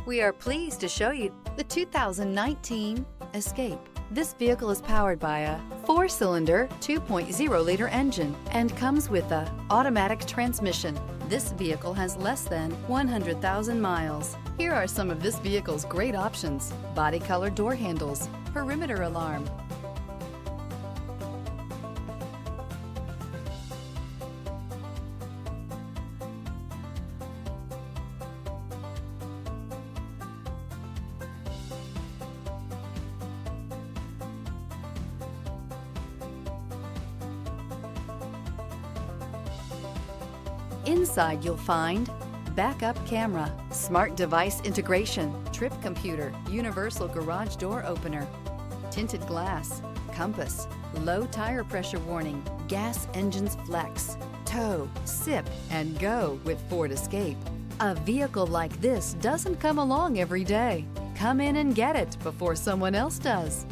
We are pleased to show you the 2019 Escape. This vehicle is powered by a 4-cylinder, 2.0-liter engine and comes with a automatic transmission. This vehicle has less than 100,000 miles. Here are some of this vehicle's great options: body color door handles, perimeter alarm, Inside you'll find backup camera, smart device integration, trip computer, universal garage door opener, tinted glass, compass, low tire pressure warning, gas engines flex, tow, sip, and go with Ford Escape. A vehicle like this doesn't come along every day. Come in and get it before someone else does.